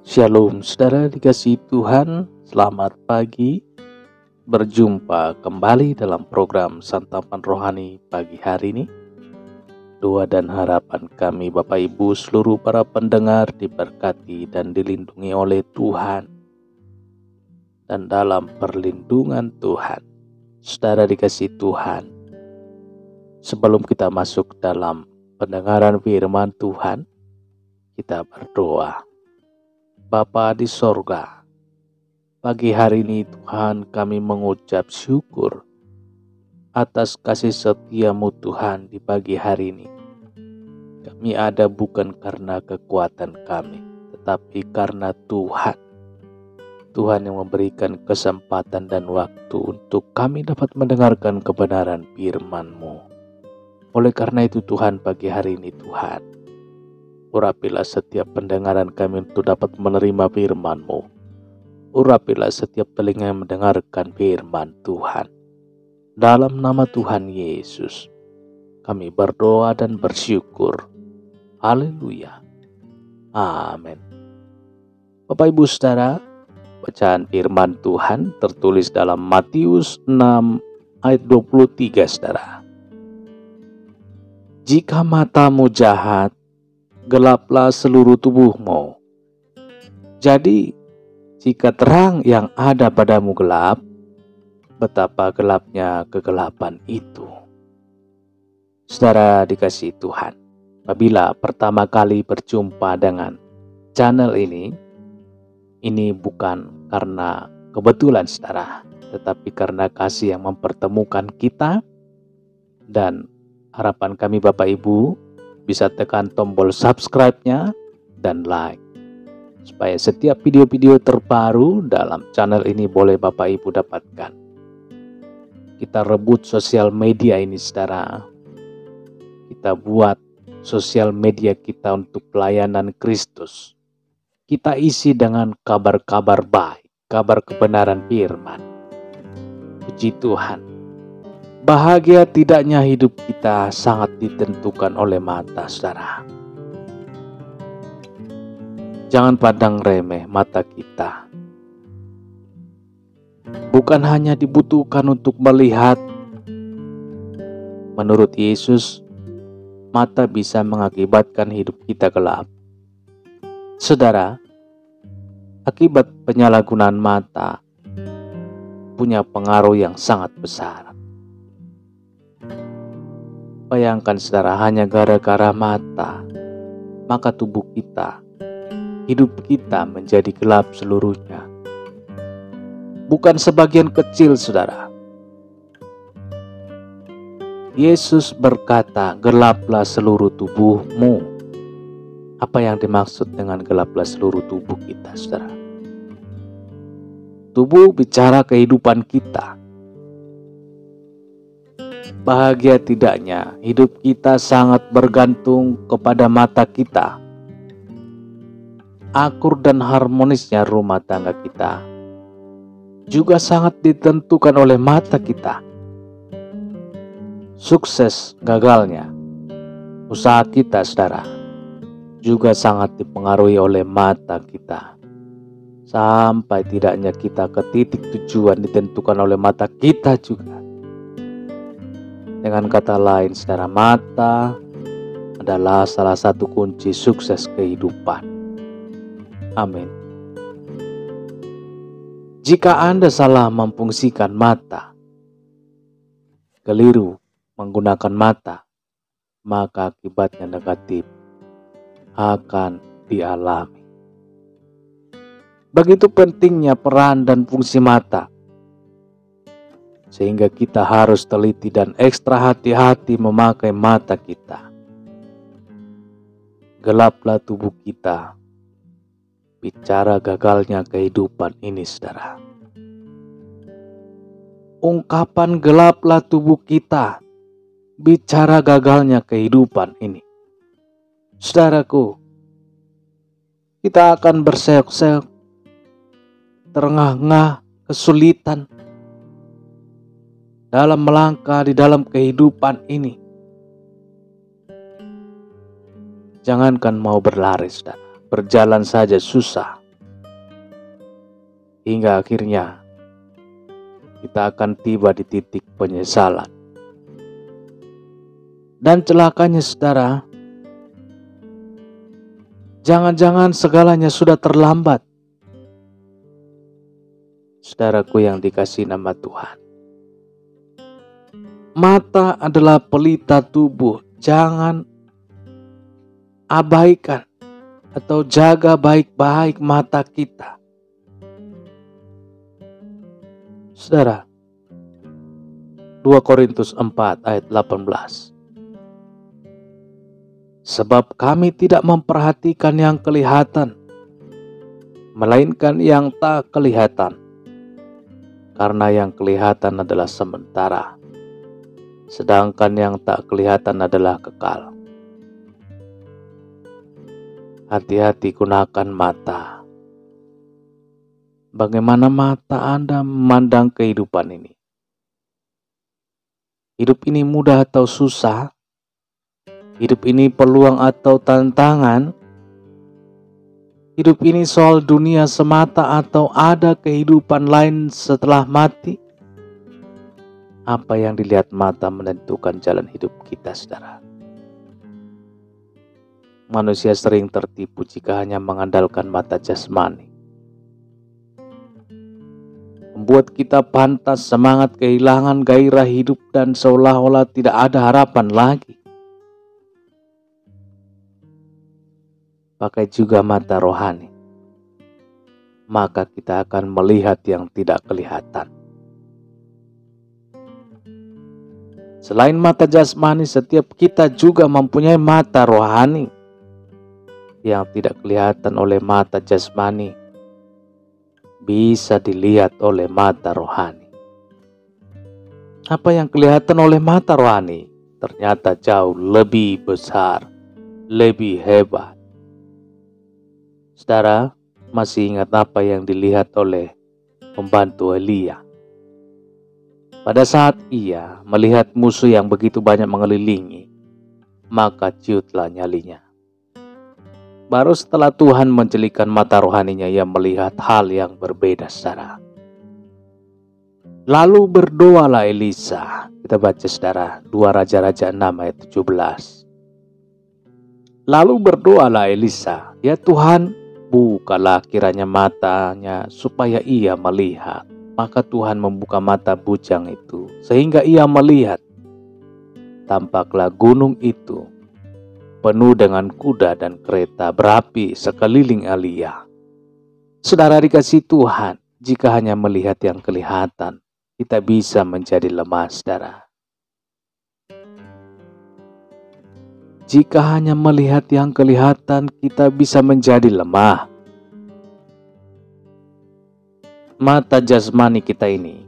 Shalom, saudara dikasihi Tuhan, selamat pagi. Berjumpa kembali dalam program Santapan Rohani pagi hari ini. Doa dan harapan kami Bapak Ibu seluruh para pendengar diberkati dan dilindungi oleh Tuhan. Dan dalam perlindungan Tuhan, saudara dikasihi Tuhan, sebelum kita masuk dalam pendengaran firman Tuhan, kita berdoa. Bapa di sorga, pagi hari ini Tuhan kami mengucap syukur atas kasih setia-Mu Tuhan di pagi hari ini. Kami ada bukan karena kekuatan kami, tetapi karena Tuhan. Tuhan yang memberikan kesempatan dan waktu untuk kami dapat mendengarkan kebenaran firman-Mu. Oleh karena itu Tuhan, pagi hari ini Tuhan, urapilah setiap pendengaran kami untuk dapat menerima firman-Mu. Urapilah setiap telinga yang mendengarkan firman Tuhan. Dalam nama Tuhan Yesus, kami berdoa dan bersyukur. Haleluya. Amin. Bapak Ibu Saudara, bacaan firman Tuhan tertulis dalam Matius 6 ayat 23, Saudara. Jika matamu jahat, gelaplah seluruh tubuhmu. Jadi, jika terang yang ada padamu gelap, betapa gelapnya kegelapan itu. Saudara dikasihi Tuhan, apabila pertama kali berjumpa dengan channel ini bukan karena kebetulan saudara, tetapi karena kasih yang mempertemukan kita, dan harapan kami Bapak Ibu bisa tekan tombol subscribe-nya dan like, supaya setiap video-video terbaru dalam channel ini boleh Bapak Ibu dapatkan. Kita rebut sosial media ini saudara. Kita buat sosial media kita untuk pelayanan Kristus. Kita isi dengan kabar-kabar baik, kabar kebenaran firman. Puji Tuhan. Bahagia tidaknya hidup kita sangat ditentukan oleh mata, saudara. Jangan pandang remeh mata kita. Bukan hanya dibutuhkan untuk melihat. Menurut Yesus, mata bisa mengakibatkan hidup kita gelap. Saudara, akibat penyalahgunaan mata punya pengaruh yang sangat besar. Bayangkan saudara, hanya gara-gara mata, maka tubuh kita, hidup kita menjadi gelap seluruhnya. Bukan sebagian kecil saudara. Yesus berkata, gelaplah seluruh tubuhmu. Apa yang dimaksud dengan gelaplah seluruh tubuh kita saudara? Tubuh bicara kehidupan kita. Bahagia tidaknya hidup kita sangat bergantung kepada mata kita. Akur dan harmonisnya rumah tangga kita juga sangat ditentukan oleh mata kita. Sukses gagalnya usaha kita saudara juga sangat dipengaruhi oleh mata kita. Sampai tidaknya kita ke titik tujuan ditentukan oleh mata kita juga. Dengan kata lain, saudara, mata adalah salah satu kunci sukses kehidupan. Amin. Jika Anda salah memfungsikan mata, keliru menggunakan mata, maka akibatnya negatif akan dialami. Begitu pentingnya peran dan fungsi mata, sehingga kita harus teliti dan ekstra hati-hati memakai mata kita. Gelaplah tubuh kita, bicara gagalnya kehidupan ini saudara. Ungkapan gelaplah tubuh kita, bicara gagalnya kehidupan ini. Saudaraku, kita akan berseok-seok, terengah-engah, kesulitan dalam melangkah di dalam kehidupan ini. Jangankan mau berlari, saudara, berjalan saja susah. Hingga akhirnya kita akan tiba di titik penyesalan. Dan celakanya saudara, jangan-jangan segalanya sudah terlambat. Saudaraku yang dikasihi nama Tuhan, mata adalah pelita tubuh. Jangan abaikan atau jaga baik-baik mata kita. Saudara, 2 Korintus 4 ayat 18. Sebab kami tidak memperhatikan yang kelihatan, melainkan yang tak kelihatan. Karena yang kelihatan adalah sementara, sedangkan yang tak kelihatan adalah kekal. Hati-hati gunakan mata. Bagaimana mata Anda memandang kehidupan ini? Hidup ini mudah atau susah? Hidup ini peluang atau tantangan? Hidup ini soal dunia semata atau ada kehidupan lain setelah mati? Apa yang dilihat mata menentukan jalan hidup kita, saudara. Manusia sering tertipu jika hanya mengandalkan mata jasmani. Membuat kita pantas, semangat, kehilangan gairah hidup dan seolah-olah tidak ada harapan lagi. Pakai juga mata rohani, maka kita akan melihat yang tidak kelihatan. Selain mata jasmani, setiap kita juga mempunyai mata rohani yang tidak kelihatan oleh mata jasmani, bisa dilihat oleh mata rohani. Apa yang kelihatan oleh mata rohani ternyata jauh lebih besar, lebih hebat. Saudara, masih ingat apa yang dilihat oleh pembantu Elia? Pada saat ia melihat musuh yang begitu banyak mengelilingi, maka ciutlah nyalinya. Baru setelah Tuhan menjelikan mata rohaninya, ia melihat hal yang berbeda, saudara. Lalu berdoalah Elisa. Kita baca, saudara, 2 Raja-Raja 6 ayat 17. Lalu berdoalah Elisa, ya Tuhan, bukalah kiranya matanya supaya ia melihat. Maka Tuhan membuka mata bujang itu sehingga ia melihat. Tampaklah gunung itu penuh dengan kuda dan kereta berapi sekeliling Elia. Saudara dikasihi Tuhan, jika hanya melihat yang kelihatan, kita bisa menjadi lemah, saudara. Jika hanya melihat yang kelihatan, kita bisa menjadi lemah. Mata jasmani kita ini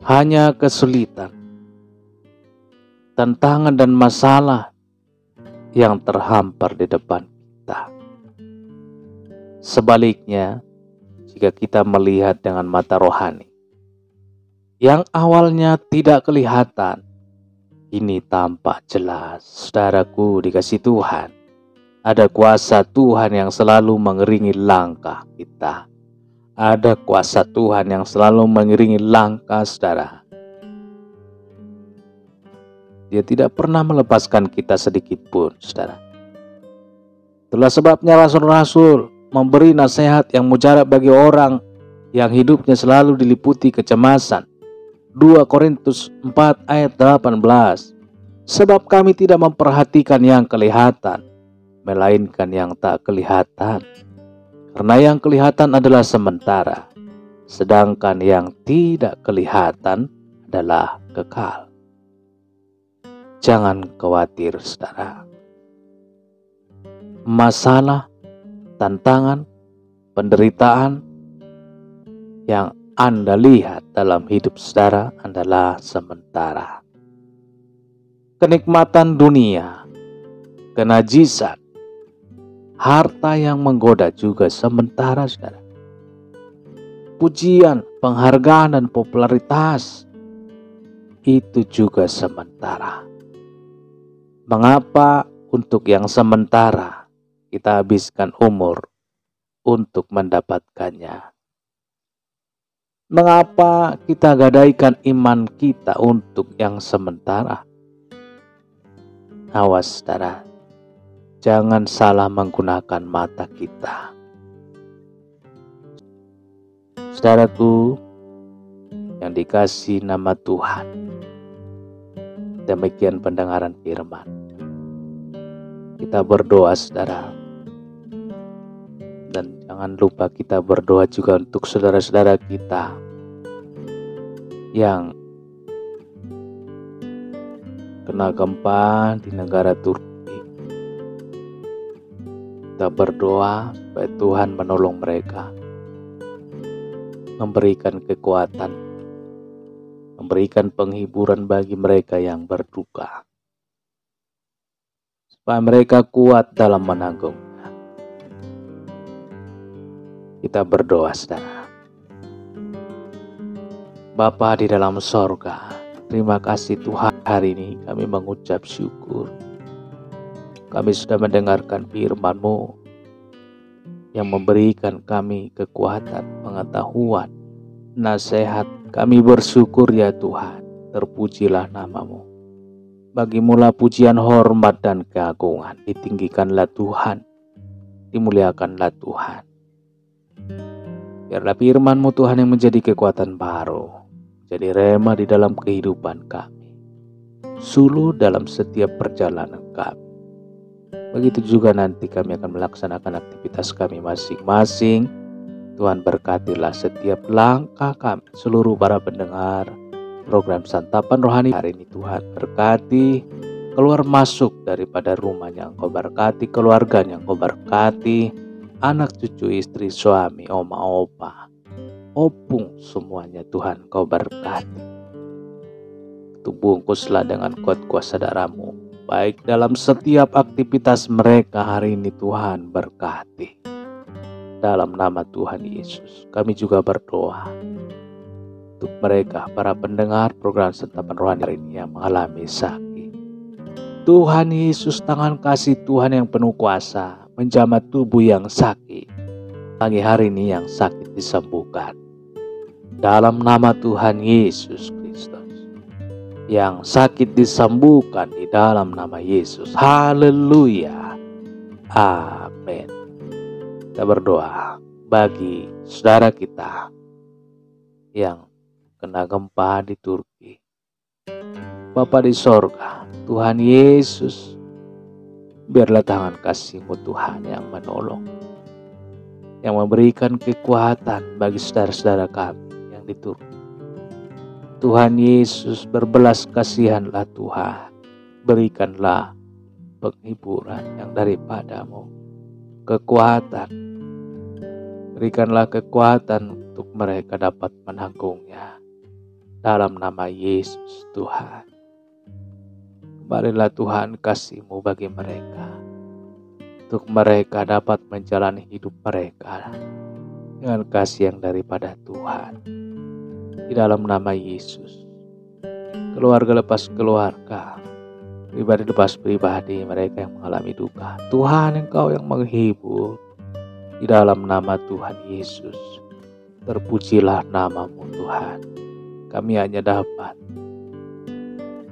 hanya kesulitan, tantangan dan masalah yang terhampar di depan kita. Sebaliknya, jika kita melihat dengan mata rohani, yang awalnya tidak kelihatan, ini tampak jelas. Saudaraku dikasihi Tuhan, ada kuasa Tuhan yang selalu mengiringi langkah kita. Ada kuasa Tuhan yang selalu mengiringi langkah saudara. Dia tidak pernah melepaskan kita sedikit pun, saudara. Itulah sebabnya rasul-rasul memberi nasihat yang mujarab bagi orang yang hidupnya selalu diliputi kecemasan. 2 Korintus 4 ayat 18. Sebab kami tidak memperhatikan yang kelihatan, melainkan yang tak kelihatan. Karena yang kelihatan adalah sementara, sedangkan yang tidak kelihatan adalah kekal. Jangan khawatir, saudara. Masalah, tantangan, penderitaan yang Anda lihat dalam hidup saudara adalah sementara. Kenikmatan dunia, kenajisan, harta yang menggoda juga sementara, saudara. Pujian, penghargaan, dan popularitas itu juga sementara. Mengapa untuk yang sementara kita habiskan umur untuk mendapatkannya. Mengapa kita gadaikan iman kita untuk yang sementara? Awas saudara, jangan salah menggunakan mata kita. Saudaraku yang dikasih nama Tuhan, demikian pendengaran firman. Kita berdoa saudara, dan jangan lupa kita berdoa juga untuk saudara-saudara kita yang kena gempa di negara Turki. Kita berdoa supaya Tuhan menolong mereka, memberikan kekuatan, memberikan penghiburan bagi mereka yang berduka, supaya mereka kuat dalam menanggung. Kita berdoa saudara. Bapa di dalam sorga, terima kasih Tuhan, hari ini kami mengucap syukur. Kami sudah mendengarkan firman-Mu yang memberikan kami kekuatan, pengetahuan, nasihat. Kami bersyukur ya Tuhan, terpujilah nama-Mu. Bagimulah pujian, hormat, dan keagungan. Ditinggikanlah Tuhan, dimuliakanlah Tuhan. Biarlah firman-Mu Tuhan yang menjadi kekuatan baru, jadi rema di dalam kehidupan kami, suluh dalam setiap perjalanan kami. Begitu juga nanti kami akan melaksanakan aktivitas kami masing-masing. Tuhan berkatilah setiap langkah kami, seluruh para pendengar program Santapan Rohani hari ini. Tuhan berkati keluar masuk daripada rumahnya, Engkau berkati keluarganya, Engkau berkati anak cucu, istri, suami, oma, opa, opung, semuanya Tuhan Kau berkati. Itu bungkuslah dengan kuat kuasa darah-Mu, baik dalam setiap aktivitas mereka hari ini. Tuhan berkati. Dalam nama Tuhan Yesus kami juga berdoa untuk mereka, para pendengar program Santapan Rohani hari ini yang mengalami sakit. Tuhan Yesus, tangan kasih Tuhan yang penuh kuasa menjamah tubuh yang sakit. Pagi hari ini yang sakit disembuhkan. Dalam nama Tuhan Yesus Kristus. Yang sakit disembuhkan di dalam nama Yesus. Haleluya. Amin. Kita berdoa bagi saudara kita yang kena gempa di Turki. Bapa di sorga, Tuhan Yesus, biarlah tangan kasih-Mu Tuhan yang menolong, yang memberikan kekuatan bagi saudara-saudara kami yang di Turki. Tuhan Yesus, berbelas kasihanlah Tuhan, berikanlah penghiburan yang daripada-Mu, kekuatan, berikanlah kekuatan untuk mereka dapat menanggungnya. Dalam nama Yesus Tuhan, kembalilah Tuhan kasih-Mu bagi mereka, untuk mereka dapat menjalani hidup mereka dengan kasih yang daripada Tuhan. Di dalam nama Yesus, keluarga lepas keluarga, pribadi lepas pribadi, mereka yang mengalami duka, Tuhan Engkau yang menghibur. Di dalam nama Tuhan Yesus, terpujilah nama-Mu Tuhan. Kami hanya dapat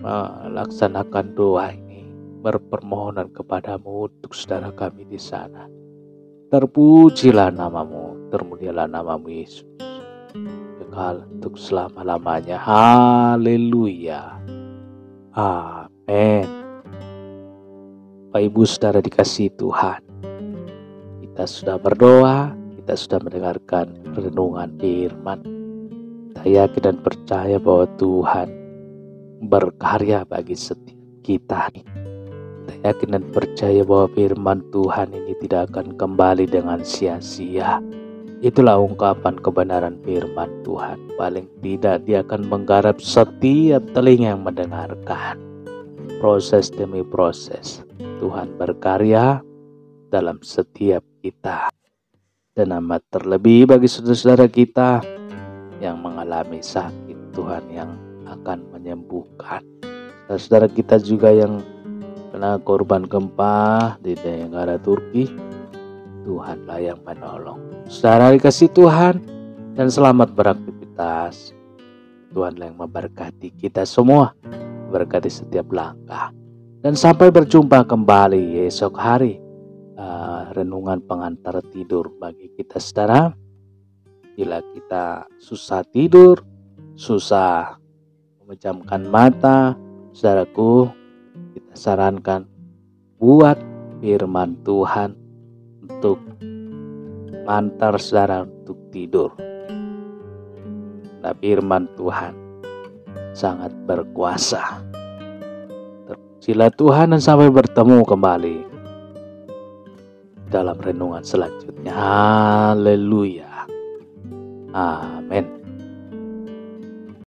melaksanakan doa ini, berpermohonan kepada-Mu untuk saudara kami di sana. Terpujilah nama-Mu, termulialah nama-Mu Yesus, kekal untuk selama-lamanya. Haleluya. Amin. Bapak Ibu saudara dikasihi Tuhan, kita sudah berdoa, kita sudah mendengarkan renungan firman. Saya yakin dan percaya bahwa Tuhan berkarya bagi setiap kita. Saya yakin dan percaya bahwa firman Tuhan ini tidak akan kembali dengan sia-sia. Itulah ungkapan kebenaran firman Tuhan. Paling tidak dia akan menggarap setiap telinga yang mendengarkan. Proses demi proses, Tuhan berkarya dalam setiap kita. Dan amat terlebih bagi saudara-saudara kita yang mengalami sakit, Tuhan yang akan menyembuhkan. Saudara kita juga yang kena korban gempa di negara Turki, Tuhanlah yang menolong. Saudara dikasih Tuhan, dan selamat beraktivitas. Tuhanlah yang memberkati kita semua, berkati setiap langkah. Dan sampai berjumpa kembali esok hari, renungan pengantar tidur bagi kita saudara. Bila kita susah tidur, susah memejamkan mata, saudaraku, kita sarankan buat firman Tuhan untuk mengantar saudara untuk tidur. Nah, firman Tuhan sangat berkuasa. Terpujilah Tuhan, dan sampai bertemu kembali dalam renungan selanjutnya. Haleluya. Amin.